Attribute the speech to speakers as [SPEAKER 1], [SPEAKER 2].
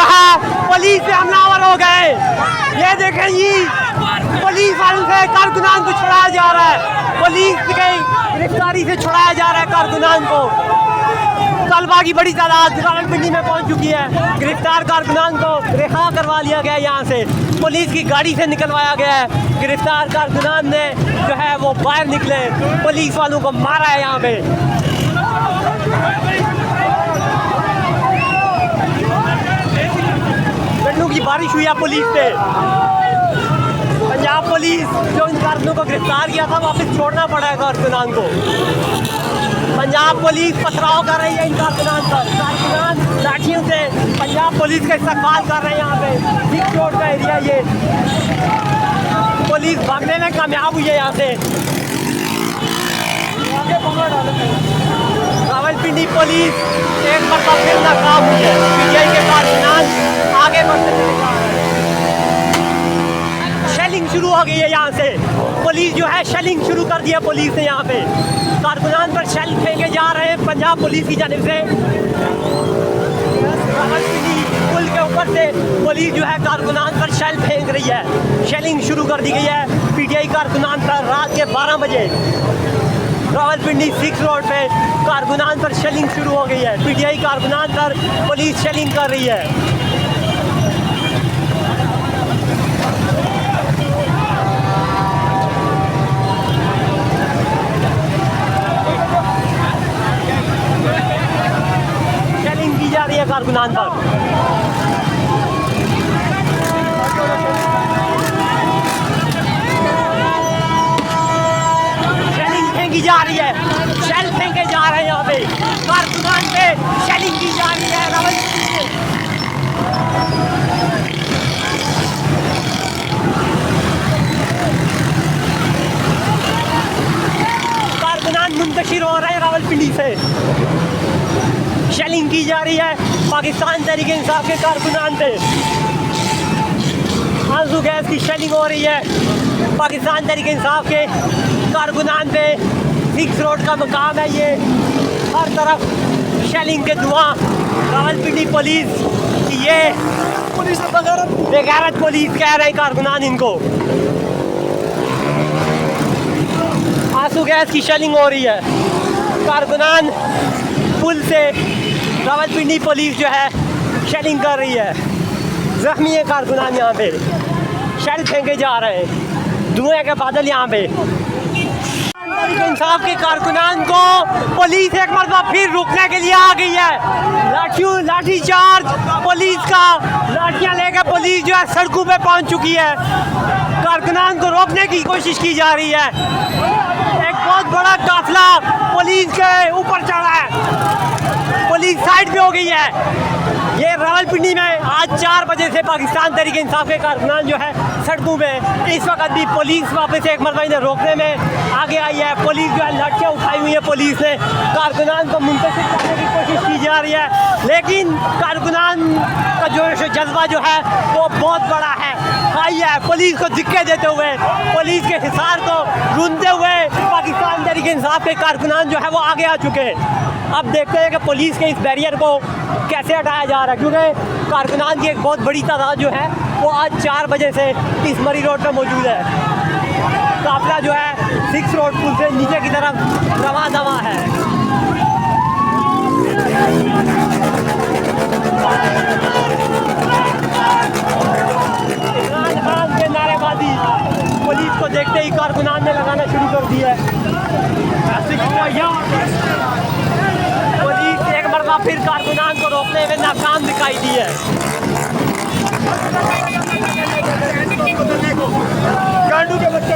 [SPEAKER 1] जो है पुलिस पे हमलावर हो गए। ये देखें जी, पुलिस वालों से कारकुनान को छुड़ाया जा रहा है, पुलिस की गिरफ्तारी से छुड़ाया जा रहा है कारकुनान को। तलबा की बड़ी तादाद रावलपिंडी में पहुंच चुकी है। गिरफ्तार कारकुनान को रिहा करवा लिया गया है, यहाँ से पुलिस की गाड़ी से निकलवाया गया है। गिरफ्तार कारकुनान ने जो है वो बाहर निकले, पुलिस वालों को मारा है यहाँ पे। गन्नू की बारिश हुई है पुलिस पे। पंजाब पुलिस जो इन कारकुनों को गिरफ्तार किया था वापस छोड़ना पड़ा है कारकुनान को। पंजाब पुलिस पथराव कर रही है इन कारकुनान पर। कारकुनान लाठियों से पंजाब पुलिस का इस्तेमाल कर रहे हैं। यहाँ पे सिख रोड का एरिया, ये पुलिस भागने में कामयाब हुई है यहाँ से। रावलपिंडी पुलिस एक मरतबा फिर नाकाम हुई है। पीटीआई के कारकुनान आगे बढ़ते चले। शेलिंग शुरू हो गई है यहाँ से। पुलिस जो है शेलिंग शुरू कर दिया पुलिस ने यहाँ पे। कारकुनान पर शेल फेंके जा रहे हैं पंजाब पुलिस की जानिब से। रावलपिंडी पुल के ऊपर से पुलिस जो है कारकुनान पर शेल फेंक रही है। शेलिंग शुरू कर दी गई है पीटीआई कारकुनान पर। रात के 12 बजे रावलपिंडी 6 रोड पे कारकुनान पर शेलिंग शुरू हो गई है। पीटीआई कारकुनान पर पुलिस शेलिंग कर रही है। जा रही है कारकुनान पर। शेलिंग फेंकी जा रही है, शेल फेंके जा रहे हैं यहाँ पे कारकुनान पे। शेलिंग की जा रही है रावलपिंडी से। कारकुनान मुंतशिर हो रहे हैं रावलपिंडी से। शेलिंग की जा रही है पाकिस्तान तहरीक इंसाफ के कारकुनान पे। आंसू गैस की शेलिंग हो रही है पाकिस्तान तहरीक इंसाफ के कारकुनान पे। 6 रोड का मकाम है ये, हर तरफ शेलिंग के धुआं। रावलपिंडी पुलिस की ये बेगैरत पुलिस कह रहे हैं कारकुनान इनको। आंसू गैस की शेलिंग हो रही है कारकुनान पुल से। रावलपिंडी पुलिस जो है शेलिंग कर रही है। जख्मी है कारकुनान यहाँ पे, शेल फेंके जा रहे हैं, धुएं के बादल यहाँ पे। इंसाफ के कारकुनान को पुलिस एक मरतबा फिर रुकने के लिए आ गई है। लाठी चार्ज पुलिस का, लाठियाँ लेकर पुलिस जो है सड़कों पे पहुँच चुकी है। कारकुनान को रोकने की कोशिश की जा रही है। एक बहुत बड़ा काफिला पुलिस के ऊपर चढ़ा है, पुलिस साइड पे हो गई है। ये रावलपिंडी में आज 4 बजे से पाकिस्तान तहरीक इंसाफ के कारकुनान जो है सड़कों में। इस वक्त भी पुलिस वापस एक मरतबा इन्हें रोकने में आगे आई है। पुलिस जो है लाठियाँ उठाई हुई है, पुलिस ने कारकुनान को मुंतशिर करने की कोशिश की जा रही है। लेकिन कारकुनान का जो जज्बा जो है वो बहुत बड़ा है, हाई है। पुलिस को धिक्के देते हुए, पुलिस के हिसार को ढूंढते हुए पाकिस्तान तहरीक इंसाफ के कारकुनान जो है वो आगे आ चुके हैं। अब देखते हैं कि पुलिस के इस बैरियर को कैसे हटाया जा रहा है, क्योंकि कारकुनान की एक बहुत बड़ी तादाद जो है वो आज 4 बजे से इस मरी रोड पर मौजूद है। काफिला जो है 6 रोड पुल से नीचे की तरफ रवा दवा है। इमरान खान के नारेबाजी पुलिस को देखते ही कारकुनान ने लगाना शुरू कर दिया है। पुलिस एक मरतबा फिर कारकुनान को रोकने में नाकाम दिखाई दी है। गांडू के बच्चे